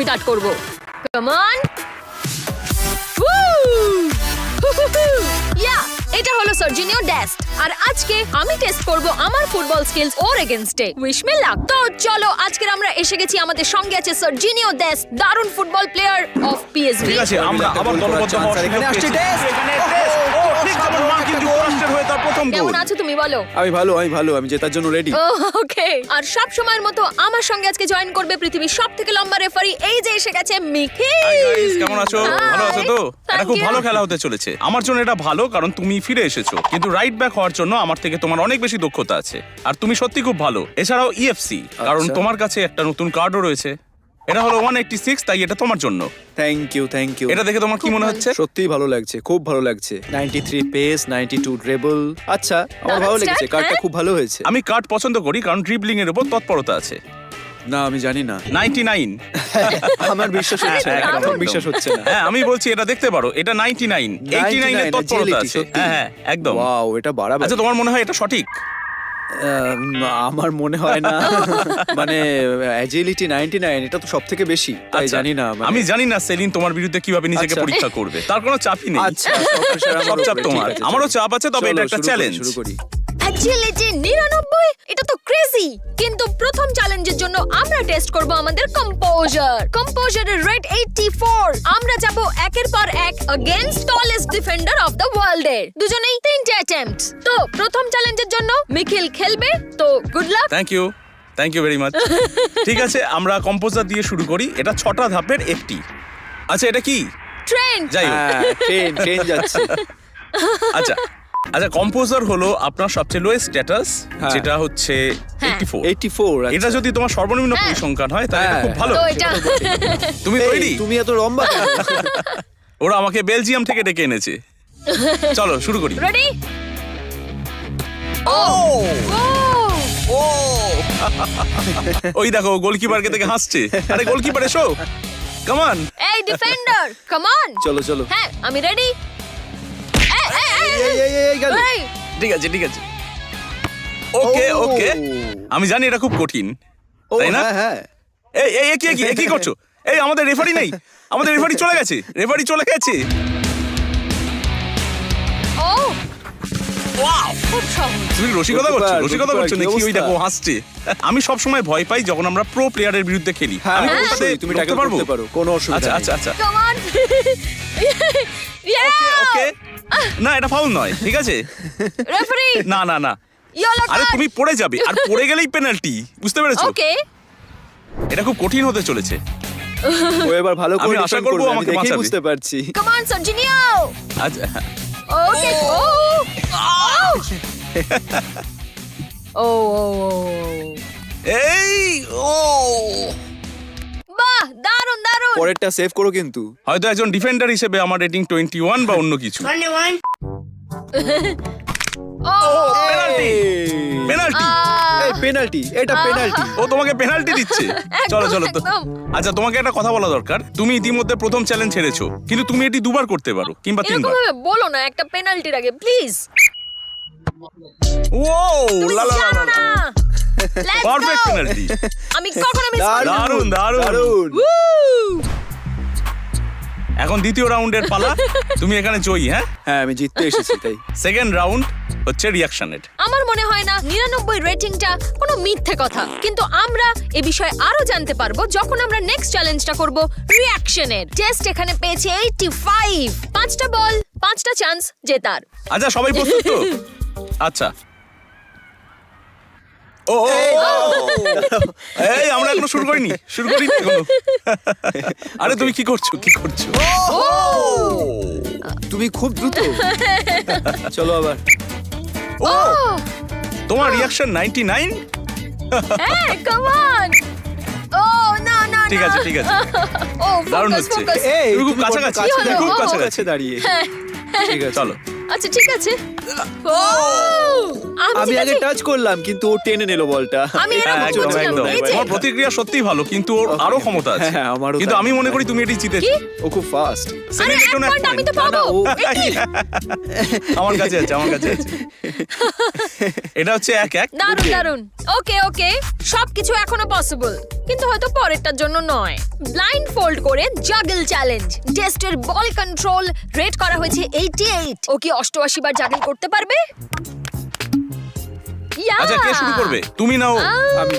Start করব। Come on. ইয়া, এটা হলো সার্জিনিও ডেস্ট, আর আজকে আমি টেস্ট করব আমার ফুটবল স্কিলস ওর এগেইনস্টে। Wish me luck. তো চলো, আজকে আমরা এসে গেছি, আমাদের সঙ্গে আছে সার্জিনিও ডেস্ট, দারুণ ফুটবল প্লেয়ার অফ পিএসভি। ঠিক আছে, আমরা আবার দলবদ্ধ হওয়ার এখানে আসছে ডেস্ট। এখানে টেস্ট। ও ঠিক যেমন মার্কিন যুক্তরাষ্ট্রের হয়ে তার প্রথম গোল। কেমন আছো তুমি বলো? আমি ভালো, আমি জেতার জন্য রেডি। ওকে, আর সব সময়ের মতো আমার সঙ্গে আজকে জয়েন করবে পৃথিবীর সবথেকে লম্বা রেফারি। এই যে এসে গেছে মিকি। হাই গাইস, কেমন আছো? ভালো আছো তো? Thank এটা খুব you. ভালো খেলা হতে চলেছে। আমার জন্য এটা ভালো, কারণ তুমি ফিরে এসেছো, কিন্তু রাইট ব্যাক হওয়ার জন্য আমার থেকে তোমার অনেক বেশি দক্ষতা আছে, আর তুমি সত্যি খুব ভালো। এছাড়াও ইএফসি, কারণ তোমার কাছে একটা নতুন কার্ডও রয়েছে। এটা হলো 186, তাই এটা তোমার জন্য। Thank you. এটা দেখে তোমার কি মনে হচ্ছে? সত্যিই ভালো লাগছে, খুব ভালো লাগছে। 93 পেস, 92 ড্রিবল। আচ্ছা, আমার ভালো লেগেছে, কার্ডটা খুব ভালো হয়েছে। আমি কার্ড পছন্দ করি কারণ ড্রিবলিং এর উপর তৎপরতা আছে। না, আমি জানি না। 99। আমার বিশ্বাস হচ্ছে না, একদম, একদম একদম। বিশ্বাস হচ্ছে না। হ্যাঁ, আমি বলছি এটা দেখতে পারো, এটা 99। 89 এর তৎপরতা আছে। সত্যি? হ্যাঁ, একদম। ওয়াও, এটা বাড়াবে। আচ্ছা, তোমার মনে হয় এটা সঠিক? আমার মনে হয় না। মানে অ্যাজিলিটি 99, এটা তো সবথেকে বেশি, তাই আচ্ছা, জানি না। আমি জানি না সেলিন তোমার বিরুদ্ধে কিভাবে নিজেকে আচ্ছা। পরীক্ষা করবে, তার কোনো চাপই নেই। আচ্ছা, সব pressure আমার সব চাপ উপরে, তোমার। ঠিক আছে, আমারও চলো। চাপ আছে, তবে চলো, এটা একটা শুরু করি, চ্যালেঞ্জ। শুরু করি। অ্যাজিলিটি 99, এটা তো ক্রেজি। কিন্তু প্রথম চ্যালেঞ্জের জন্য আমরা টেস্ট করব আমাদের কম্পোজারের রেট 84। আমরা যাব একের পর এক against tallest defender of the world এর। দুজনেই 3টে অ্যাটেম্পট। তো প্রথম চ্যালেঞ্জের জন্য মিখিল খেলবে, তো good luck. Thank you very much. ঠিক আছে, আমরা কম্পোজার দিয়ে শুরু করি। এটা 6টা ধাপের একটি। আচ্ছা, এটা কি? ট্রেন। যাই হোক। হ্যাঁ, ট্রেন যাচ্ছে। আচ্ছা, কম্পোজার হলো আপনার সবচেয়ে লোয়েস্ট স্ট্যাটাস, হ্যাঁ। যেটা হচ্ছে 84। 84। এটা যদি তোমার সর্বনিম্ন হ্যাঁ। পরিসংখ্যান হয়, তাহলে এটা খুব ভালো। তো এটা তুমি তৈরি? তুমি এত লম্বা কেন? ওরা আমাকে বেলজিয়াম থেকে ডেকে এনেছে। চলো শুরু করি। রেডি? ও ও ওই দেখো, গোলকিপারকে দেখে হাসছে। আরে গোলকিপার এসো, কাম অন। এই ডিফেন্ডার, কাম অন। চলো। হ্যাঁ, আমি রেডি। এই গেল। ঠিক আছে ওকে। আমি জানি এটা খুব কঠিন, ও, তাই না? হ্যাঁ। এই কি করছো? এই আমাদের রেফারি নেই, আমাদের রেফারি চলে গেছে। ও খুব সহজ। তুমি রসিকতা করছো নাকি? ওই দেখো হাসছে। আমি সব সময় ভয় পাই যখন আমরা প্রো প্লেয়ারের বিরুদ্ধে খেলি। হ্যাঁ, আমি অবশ্যই, তুমি ট্যাকল করতে পারো, কোনো অসুবিধা নেই। আচ্ছা। Come on. ওকে। না, এটা ফাউল নয়, ঠিক আছে? রেফারি, না। ইয়েলো আরে কার্ড। তুমি পড়ে যাবে, আর পড়ে গেলেই পেনাল্টি, বুঝতে পেরেছো? ওকে, এটা খুব কঠিন হতে চলেছে। ও এবার ভালো করে আমি আশা defend করবো করবে, আমি আমাকে দেখেই বাঁচাবে। বুঝতে পারছি। Come on Serginho. আচ্ছা, ওকে। ও এই বাহ, দারুন। পরেরটা সেভ করো কিন্তু। হয়তো একজন ডিফেন্ডার হিসেবে আমার রেটিং 21 বা অন্য কিছু। ও পেনাল্টি। এই পেনাল্টি, এটা পেনাল্টি। ও তোমাকে পেনাল্টি দিচ্ছে। চলো তো। একদম। আচ্ছা, তোমাকে একটা কথা বলা দরকার। তুমি ইতিমধ্যে প্রথম চ্যালেঞ্জ হেরেছো, কিন্তু তুমি এটি 2বার করতে পারো, কিংবা 3বার। এরকম ভাবে বলো না একটা পেনাল্টির আগে, প্লিজ। ও তুমি লা লা জানো লা। না। Let's perfect go! পেনাল্টি। আমি কখনো মিস করি না। দারুণ। Woo! এখন দ্বিতীয় রাউন্ডের পালা। তুমি এখানে জয়ী। হ্যাঁ, আমি জিততে এসেছি তাই। সেকেন্ড রাউন্ড হচ্ছে রিঅ্যাকশনের। আমার মনে হয় না 99 রেটিংটা কোনো মিথ্যে কথা, কিন্তু আমরা এ বিষয়ে আরো জানতে পারবো যখন আমরা নেক্সট চ্যালেঞ্জটা করব রিঅ্যাকশনের। টেস্ট এখানে পেয়েছে 85। 5টা বল, 5টা চান্স জেতার। আচ্ছা, সবাই প্রস্তুত তো? আচ্ছা। ও এই আমরা এখনো শুরু করিনি এখনো। আরে তুমি কি করছো? তুমি খুব দ্রুত। চলো আবার। ও তোমার রিঅ্যাকশন 99। হ্যাঁ, কাম অন। ও না। ঠিক আছে। ও দারুণ ফোকাস হচ্ছে। ফোকাস। এই তুমি খুব তুমি কাছাকাছি, বড্ড কি হলো? খুব ও, কাছাকাছি। দাঁড়িয়ে। ঠিক আছে, চলো। আচ্ছা, ঠিক আছে। আমি আগে টাচ করলাম কিন্তু ও টেনে নিল বলটা। আমি হ্যাঁ, এরকম একদম করছিলাম, একদম এই যে। তোমার প্রতিক্রিয়া সত্যিই ভালো, কিন্তু ওর আরো ক্ষমতা আছে। হ্যাঁ, আমারও কিন্তু তাই আমি মনে করি তুমি এটি জিতেছো। ও খুব ফাস্ট। আরে সেকেন্ড এক জন্য এক পয়েন্ট আমি তো point। পাবো। ও- এ কি? আমার কাছে আছে, আমার কাছে আছে। এটা হচ্ছে 1-1। দারুন দারুন। ওকে ওকে, সবকিছু এখনো পসিবল, কিন্তু হয়তো পরেরটার জন্য নয়। ব্লাইন্ড ফোল্ড করে জাগল চ্যালেঞ্জ। টেস্টের বল কন্ট্রোল রেট করা হয়েছে 88। ও কি 88 বার জাগল করতে পারবে? ইয়া! আচ্ছা, কে শুরু করবে? তুমি না ও? আমি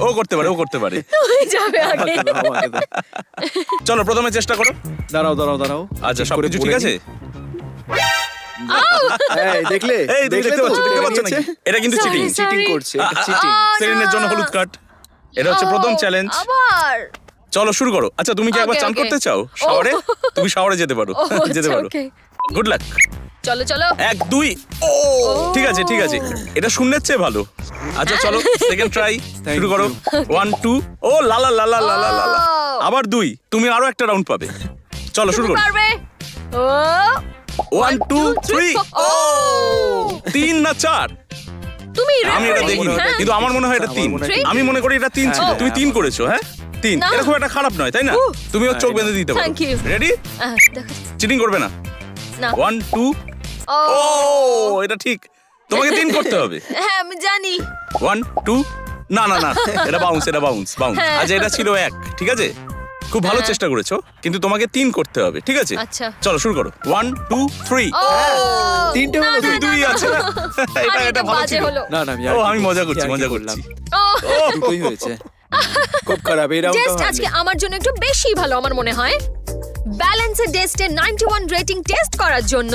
ও করতে পারে, ও করতে পারে। হয়ে যাবে আগে। আমাকে দাও, আমাকে দাও। চলো প্রথমে চেষ্টা করো। দাঁড়াও দাঁড়াও দাঁড়াও। আচ্ছা, ঠিক করে সবকিছু পড়ে ঠিক আছে? নিই। এই দেখলে? এই তুমি দেখতে তো? পাচ্ছ, দেখতে পাচ্ছ নিয়েছে? নাকি? এটা কিন্তু Sorry, চিটিং। sorry. চিটিং করছে, এটা চিটিং। সেলিনের জন্য হলুদ কার্ড। এটা হচ্ছে প্রথম চ্যালেঞ্জ। আবার চলো শুরু করো। আচ্ছা, তুমি কি একবার Okay, চান okay. করতে চাও শাওয়ারে? তুমি শাওয়ারে যেতে পারো, ও, যেতে আচ্ছা, পারো। okay. Good luck. চলো চলো। 1-2। ও ঠিক আছে, ঠিক আছে, এটা শূন্যের চেয়ে ভালো। আচ্ছা চলো সেকেন্ড ট্রাই শুরু করো। 1-2। ও লা লা লা লা লা লা লা লা। আবার 2। তুমি আরো একটা রাউন্ড পাবে। চলো শুরু তুমি করো। পারবে। ও 1-2-3। ও 3 না 4? তুমি আমি এটা referee, দেখিনি, হ্যাঁ? কিন্তু আমার মনে হয় এটা 3। আমার মনে হয় আমি মনে করি এটা 3 ছিল। হ্যাঁ, তুমি 3 আমার- করেছো, হ্যাঁ 3। না। এটা খুব একটা খারাপ নয়, তাই না? তুমি ওর চোখ বেঁধে দিতে পারো। Thank you. রেডি? দেখো চিটিং করবে না। না। 1-2। ও ও এটা ঠিক, তোমাকে 3 করতে হবে। হ্যাঁ আমি জানি। 1-2। না না না, এটা বাউন্স, এটা বাউন্স বাউন্স। হ্যাঁ। আচ্ছা, এটা ছিল 1, ঠিক আছে? খুব ভালো হ্যাঁ। চেষ্টা করেছো, কিন্তু তোমাকে 3 করতে হবে, ঠিক আছে? আচ্ছা। চলো শুরু করো। 1-2-3। ও তিনটে না, হলো, না, দুই না, আছে না? এটা আরে, এটা ভালো বাজে ছিল। হলো। না না আমি ও আমি মজা করছি, মজা করলাম। করছি। ও দুটোই হয়েছে। খুব খারাপ এই রাউন্ডটা। টেস্ট আজকে আমার জন্য একটু বেশি ভালো আমার মনে হয়। ব্যালেন্সের টেস্টে 91 রেটিং টেস্ট করার জন্য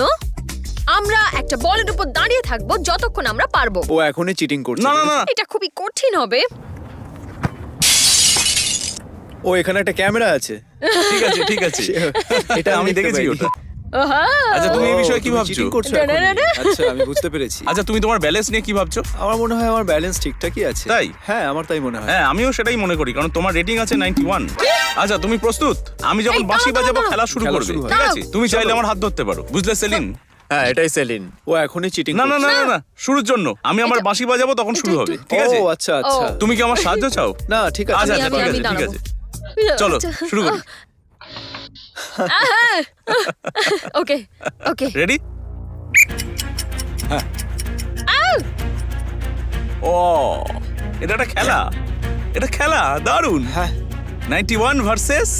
আমরা একটা বলের উপর দাঁড়িয়ে থাকবো যতক্ষণ আমরা পারবো। ও এখনই চিটিং করছে। না না না, এটা খুবই কঠিন হবে। ও এখানে একটা ক্যামেরা আছে। ঠিক আছে ঠিক আছে, এটা আমি দেখতে দেখেছি পাইনি। ওটা। ওহা! আচ্ছা, তুমি এই বিষয়ে কি তুমি ভাবছো? cheating করছো না, না, এখনই? না, না। আচ্ছা আমি বুঝতে পেরেছি। আচ্ছা, তুমি তোমার ব্যালেন্স নিয়ে কি ভাবছো? আমার মনে হয় আমার ব্যালেন্স ঠিকঠাকই আছে। তাই? হ্যাঁ আমার তাই মনে হয়। হ্যাঁ, আমিও সেটাই মনে করি, কারণ তোমার রেটিং আছে 91। আচ্ছা, তুমি প্রস্তুত? আমি যখন এই, বাঁশি দাঁড়াও, বাজাবো দাঁড়াও, খেলা শুরু খেলা করবে, শুরু হয়। ঠিক আছে? তুমি চাইলে চলো। আমার হাত ধরতে পারো, বুঝলে সেলিন? হ্যাঁ এটাই সেলিন। ও এখনই চিটিং না না না না না, শুরুর জন্য আমি আমার এটা- বাঁশি বাজাবো, তখন শুরু এটা হবে, একটু- ঠিক আছে? ও আচ্ছা আচ্ছা। ও। তুমি কি আমার সাহায্য চাও? না ঠিক আছে। আচ্ছা আচ্ছা, আমি- ঠিক আমি আছে ঠিক দাঁড়াবো। আছে, চলো শুরু করি। ওকে ওকে। রেডি? ও এটা একটা খেলা, এটা খেলা দারুণ। হ্যাঁ 91 ভার্সেস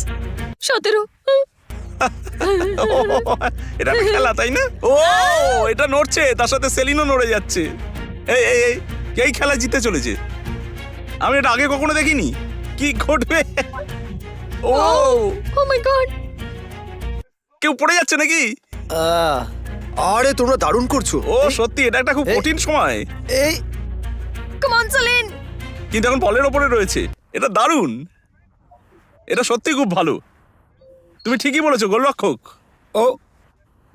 17। এটা একটা খেলা, তাই না? ও এটা নড়ছে, তার সাথে সেলিনও নড়ে যাচ্ছে। এই এই এই এই খেলা জিতে চলেছে। আমি এটা আগে কখনো দেখিনি। কি ঘটবে? ও ও মাই গড। কেউ পড়ে যাচ্ছে নাকি? আরে তোমরা দারুণ করছো। ও সত্যি, এটা একটা খুব কঠিন সময়, এই কাম অন সেলিন। কিন্তু এখন বলের ওপরে রয়েছে। এটা দারুণ, এটা সত্যি খুব ভালো। তুমি ঠিকই বলেছো, গোলরক্ষক। ও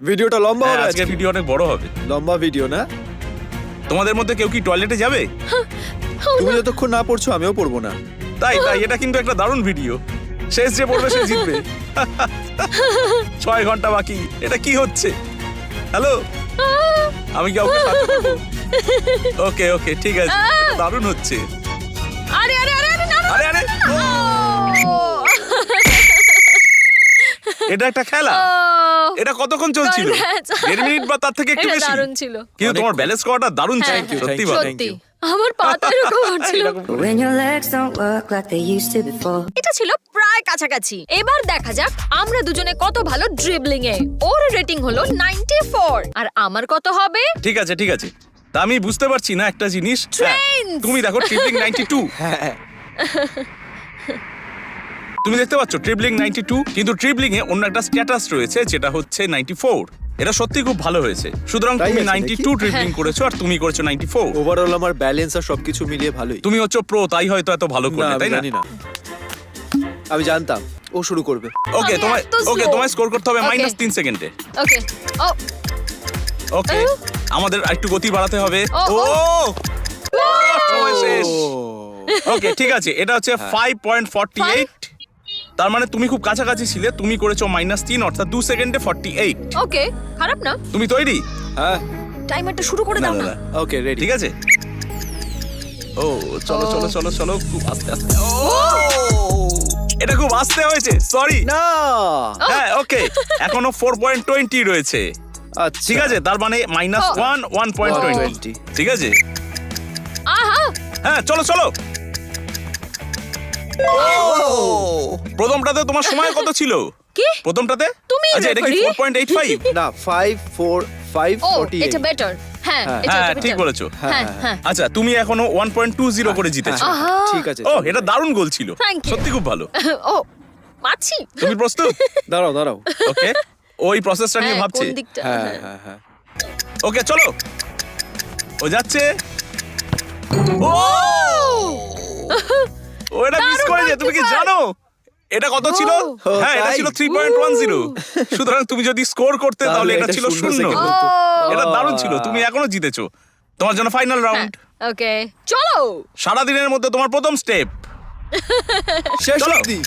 ভিডিওটা লম্বা হ্যাঁ, হবে আজকের আজকে। ভিডিও অনেক বড় হবে। লম্বা ভিডিও না? তোমাদের মধ্যে কেউ কি টয়লেটে যাবে? তুমি যতক্ষণ না পড়ছো আমিও পড়বো না। তাই তাই, এটা কিন্তু একটা দারুণ ভিডিও। শেষ যে পড়বে সে জিতবে। 6 ঘন্টা বাকি। এটা কি হচ্ছে? হ্যালো, আমি কাউকে সাহায্য করবো? ওকে ওকে, ঠিক আছে, এটা দারুণ হচ্ছে। আরে আরে আরে আরে না না। আরে আরে, ও! এটা একটা খেলা। এটা কতক্ষণ চলছিল? Congrats! 1.5 মিনিট বা তার থেকে একটু এটা বেশি। দারুণ ছিল। কিন্তু তোমার ব্যালেন্স করাটা দারুণ ছিল, Thank you, সত্যি thank you, বল। thank সত্যি আমার পা তো এরকম হচ্ছিল। When your legs don't work like they used to before. এটা ছিল প্রায় কাছাকাছি। এবার দেখা যাক আমরা দুজনে কত ভালো ড্রিবলিং এ। ওর রেটিং হলো 94 আর আমার কত হবে? ঠিক আছে ঠিক আছে, তা আমি বুঝতে পারছি না একটা জিনিস। হ্যাঁ, Trains! তুমি দেখো ট্রিপলিং 92। হ্যাঁ তুমি দেখতে পাচ্ছ ট্রিপলিং 92, কিন্তু ট্রিপলিং এ অন্য একটা স্ট্যাটাস রয়েছে যেটা হচ্ছে 94। এটা সত্যি খুব ভালো হয়েছে। সুতরাং তাই তুমি আছে 92 নাকি? ট্রিপলিং করেছো আর তুমি করেছো 94। ওভারঅল আমার ব্যালেন্স আর সবকিছু মিলিয়ে ভালোই। তুমি হচ্ছে প্রো, তাই হয়তো এত ভালো না করলে, আমি তাই না? জানি না। আমি জানতাম ও শুরু করবে। ওকে, আমি তোমায় এত slow। ওকে তোমায় স্কোর করতে হবে Okay. -3 সেকেন্ডে। ওকে। ও ওকে, আমাদের একটু গতি বাড়াতে হবে। ও, ও ও। সময় শেষ। ও ওকে, ঠিক আছে, এটা হচ্ছে 5.48। তার মানে তুমি খুব কাছাকাছি ছিলে। তুমি করেছো -3, অর্থাৎ 2 সেকেন্ডে 48। ওকে, খারাপ না। তুমি তৈরি? হ্যাঁ টাইমারটা শুরু করে দাও না। Okay ready. ঠিক আছে। ও চলো চলো চলো চলো, খুব আস্তে আস্তে। এটা খুব আস্তে হয়েছে, সরি। না হ্যাঁ ওকে, এখনো 4.20 রয়েছে। আচ্ছা ঠিক আছে, তার মানে -1 1.20। ঠিক আছে, আহা, হ্যাঁ চলো চলো। প্রথমটাতে তোমার সময় কত ছিল? কি? প্রথমটাতে তুমি আচ্ছা, এটা কি referee? 4.85? না 5 4 5 ও 48 এটা বেটার। হ্যাঁ এটা হ্যাঁ better। ঠিক বলেছো। হ্যাঁ হ্যাঁ। আচ্ছা, তুমি এখনো 1.20 করে জিতেছো। হ্যাঁ, আহা। ঠিক আছে। ও এটা দারুণ গোল ছিল, Thank you. সত্যি খুব ভালো। ও মাছি। তুমি প্রস্তুত? দাঁড়াও দাঁড়াও। ওকে, ওই প্রসেসটা নিয়ে হ্যাঁ, ভাবছে। কোন দিকটা? হ্যাঁ হ্যাঁ। হ্যাঁ হ্যাঁ। ওকে চলো, ও যাচ্ছে। ও ও এটা মিস দারুণ করেছে, তুমি কি 95? জানো এটা কত ছিল? ও, হ্যাঁ এটা তাই? ছিল 3.10। সুতরাং তুমি যদি স্কোর করতে তাহলে এটা ছিল 0। second হতো। এটা দারুণ ছিল, তুমি এখনো জিতেছো। তোমার জন্য ফাইনাল রাউন্ড। ওকে চলো। সারা দিনের মধ্যে তোমার প্রথম স্টেপ। শেষ চলো। অবধি।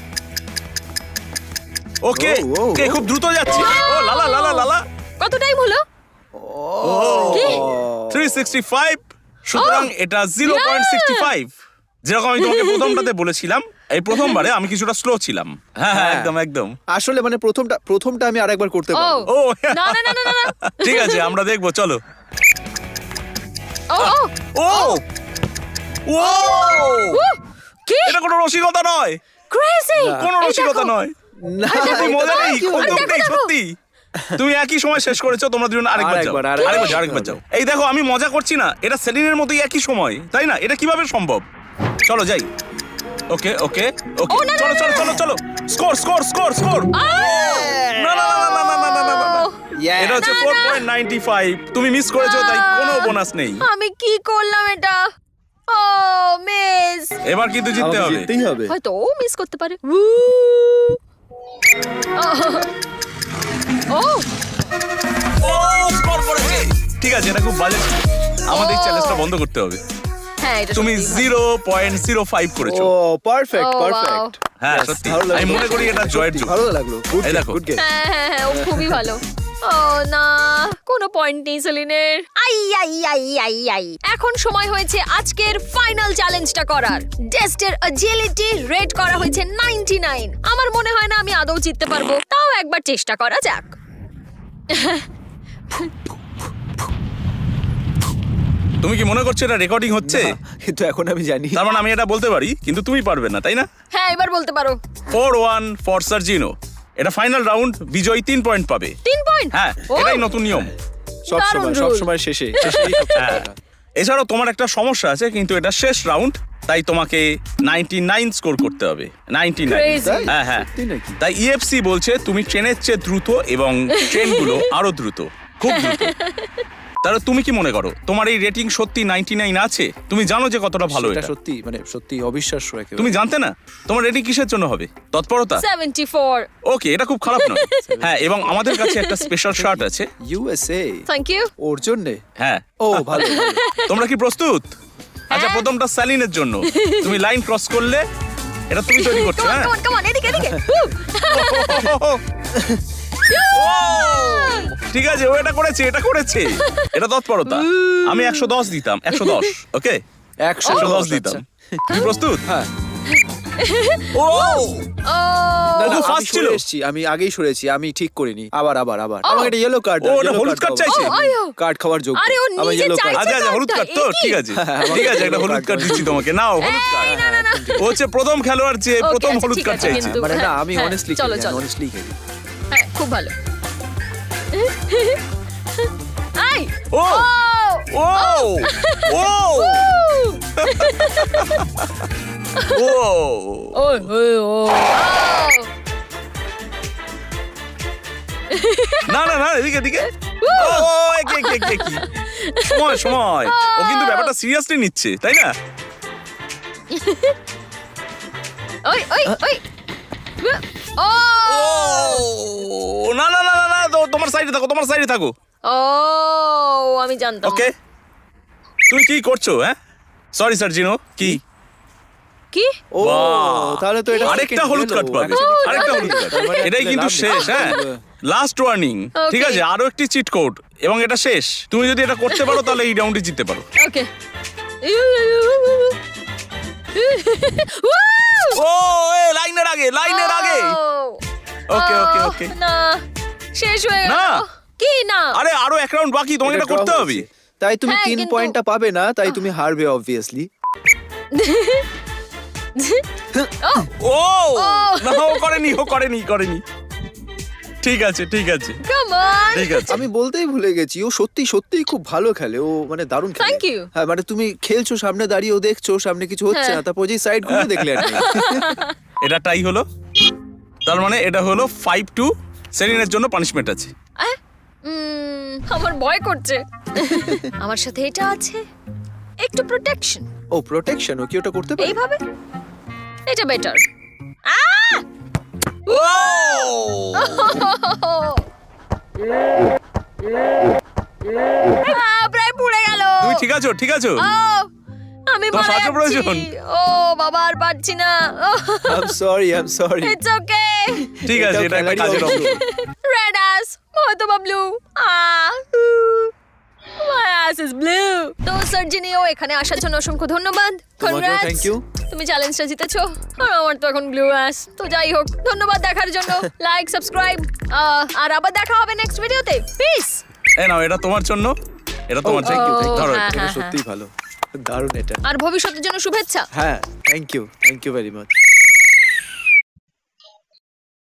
ওকে ও, ও, ওকে, ও। খুব দ্রুত যাচ্ছে। ও লালা লালা লালা। কত টাইম হলো? কি? 365। সুতরাং এটা 0.65। যেরকম আমি তোমাকে প্রথমটাতে বলেছিলাম, এই প্রথমবারে আমি কিছুটা স্লো ছিলাম। হ্যাঁ হ্যাঁ হ্যাঁ। একদম একদম। আসলে মানে প্রথমটা আমি আরেকবার করতে ও পারবো। ও না না না না না না। ঠিক আছে, আমরা দেখবো, চলো। ও ও ও ও উহ, কি? এটা কোনো রসিকতা নয়, ক্রেজি। কোনো রসিকতা নয়। না তুমি মজা নেই, কি হলো? একদম নেই, সত্যি। তুমি একই সময় শেষ করেছো, তোমরা দুজন আরেকবার যাও। আরেকবার যাও। এই দেখো, আমি মজা করছি না, এটা সেলিনের মতোই একই সময়, তাই না? এটা কিভাবে সম্ভব? চলো যাই। ওকে ওকে ওকে, না, না, চলো না, চলো না, চলো চলো। Score score score score. না না না না না না না না না। Yes. এটা হচ্ছে 4.95। তুমি মিস করেছো, তাই কোনো বোনাস নেই। আমি কি করলাম এটা? ও মিস। এবার কিন্তু জিততে আমাকে হবে। জিততেই হবে। হয়তো ও মিস করতে পারে। ও ও স্কোর করেছে। ঠিক আছে, এটা খুব বাজে ছিল। আমাদের চ্যালেঞ্জটা বন্ধ করতে হবে। হ্যাঁ এটা তুমি সত্যি ভালো। 0.05 করেছো। ও পারফেক্ট Oh, wow. পারফেক্ট। হ্যাঁ Yes, সত্যি, ভালো লাগলো। আমি মনে করি এটা জয়ের সত্যি, যুগ। ভালো লাগলো। গুড এই দেখো। Good game. হ্যাঁ হ্যাঁ হ্যাঁ ও খুবই ভালো। ও না, কোনো পয়েন্ট নেই সেলিনের। আই আই আই আই আই। এখন সময় হয়েছে আজকের ফাইনাল চ্যালেঞ্জটা করার। ডেস্টের এজিলিটি রেট করা হয়েছে 99। আমার মনে হয় না আমি আদৌ জিততে পারবো, তাও একবার চেষ্টা করা যাক। তুমি কি মনে করছো এটা রেকর্ডিং হচ্ছে? কিন্তু এখন আমি জানি। তার মানে আমি এটা বলতে পারি, কিন্তু তুমি পারবে না, তাই না? হ্যাঁ এবার বলতে পারো। 4-1 ফর সার্জিনো। এটা ফাইনাল রাউন্ড, বিজয়ী 3 পয়েন্ট পাবে। 3 পয়েন্ট। হ্যাঁ, এটাই নতুন নিয়ম। দারুণ সব rule। সময় শেষেই সবচেয়ে হ্যাঁ। ভালো। এছাড়াও তোমার একটা সমস্যা আছে, কিন্তু এটা শেষ রাউন্ড, তাই তোমাকে 99 স্কোর করতে হবে। 99। Crazy। হ্যাঁ হ্যাঁ। সত্যি নাকি? তাই ইএফসি বলছে তুমি ট্রেনের চেয়ে দ্রুত এবং ট্রেনগুলো আরো দ্রুত, খুব দ্রুত। তাহলে তুমি কি মনে করো তোমার এই রেটিং সত্যি 99 আছে? তুমি জানো যে কতটা ভালো এটা এটা? সত্যি মানে সত্যি অবিশ্বাস্য একেবারে। তুমি জানতে না? তোমার রেটিং কিসের জন্য হবে? তৎপরতা? 74। ওকে, এটা খুব খারাপ নয়। হ্যাঁ, এবং আমাদের কাছে একটা স্পেশাল শার্ট আছে। USA thank you. ওর জন্য। হ্যাঁ, ও ভালো ভালো। তোমরা কি প্রস্তুত? আচ্ছা, হ্যাঁ। প্রথমটা স্যালিনের জন্য। তুমি লাইন ক্রস করলে এটা তুমি তৈরি করছো। হ্যাঁ, কাম অন এদিকে এদিকে। ঠিক আছে, ও এটা করেছে, এটা করেছে। এটা তৎপরতা। আমি 110 দিতাম, 110। ওকে, 110 দিতাম। তুমি প্রস্তুত? হ্যাঁ। ও ও না, না, খুব আমি fast ছিল। সরে এসেছি, আমি আগেই সরেছি, আমি ঠিক করিনি। আবার আমাকে একটা ইয়েলো কার্ড। ও, ওটা হলুদ কার্ড চাইছে? কার্ড খাওয়ার যোগ্য। আরে, ও আমার নিজে yellow card। চাইছে। আচ্ছা আচ্ছা, হলুদ কার্ড তো? এ কি? ঠিক আছে, আমাকে ঠিক আছে, একটা yellow হলুদ card কার্ড দিচ্ছি তোমাকে। নাও হলুদ কার্ড। এই, না না না। ও হচ্ছে প্রথম খেলোয়াড় যে Okay, প্রথম আচ্ছা, হলুদ ঠিক কার্ড আছে, চাইছে। কিন্তু মানে না, হ্যাঁ, আমি হ্যাঁ, অনেস্টলি চলো, চলো। অনেস্টলি খেলি। হ্যাঁ খুব ভালো। আই ও ও ও ও ও ও না না না, এদিকে এদিকে। ও একে একে একে কি সময় সময়। ও কিন্তু ব্যাপারটা সিরিয়াসলি নিচ্ছে, তাই না? ওই ওই ওই ও ও না না না না না, তোমার সাইডে থাকো, তোমার সাইডে থাকো। ও আমি জানতাম। ওকে, তুমি কি করছো? হ্যাঁ, সরি সার্জিনো। কি কি ও বাহ! তাহলে তো এটা আরেকটা second হলুদ গেল। কার্ড পাবে একসাথে আরেকটা হলুদ কার্ড তার মানে এটাই কিন্তু লাভ নেই। শেষ হ্যাঁ লাস্ট ওয়ার্নিং Okay. ঠিক আছে আরো একটি চিট কোড এবং এটা শেষ তুমি যদি এটা করতে পারো তাহলে এই রাউন্ডে জিততে পারো ওকে ও এ লাইনের আগে ওকে ওকে ওকে না শেষ হয়ে গেল না। কি না আরে আরো এক রাউন্ড বাকি তোমাকে এটা draw করতে হয়েছে। হবে তাই তুমি হ্যাঁ, 3 কিন্তু- পয়েন্টটা পাবে না তাই তুমি হারবে অবভিয়াসলি ও না ও করেনি ঠিক আছে কাম অন ঠিক আছে আমি বলতেই ভুলে গেছি ও সত্যিই খুব ভালো খেলে ও মানে দারুণ খেলে Thank you. হ্যাঁ মানে তুমি খেলছো সামনে দাঁড়িয়ে ও দেখছো সামনে কিছু হচ্ছে হ্যাঁ। না তারপর যে সাইড ঘুরে দেখলে আর নেই। এটা টাই হলো তার মানে এটা হলো 5-2 সেরিনের জন্য পানিশমেন্ট আছে আমার ভয় করছে আমার সাথে এটা আছে একটু প্রোটেকশন ও প্রোটেকশন ও কি ওটা করতে পারে এইভাবে এটা বেটার প্রায় পুড়ে গেল তুমি ঠিক আছো আমি তোমার সাহায্য প্রয়োজন? ও বাবা আর পারছি না I am sorry it's okay ঠিক আছে এটা একটা কাজের অংশ রেড আস হয়তো বা blue my us is blue তো সার্জিনিও এখানে আসার জন্য অসংখ্য ধন্যবাদ তোমাকেও কনগ্রাটস thank you. তুমি চ্যালেঞ্জটা জিতেছো আর আমার তো এখন ব্লু আস তো যাই হোক ধন্যবাদ দেখার জন্য লাইক সাবস্ক্রাইব আর আবার দেখা হবে নেক্সট ভিডিওতে পিস এই নাও এটা তোমার জন্য এটা তোমার thank you, thank you. ধরো হ্যাঁ, এটা হ্যাঁ, সত্যিই ভালো দারুণ এটা আর ভবিষ্যতের জন্য শুভেচ্ছা হ্যাঁ থ্যাংক ইউ ভেরি মাচ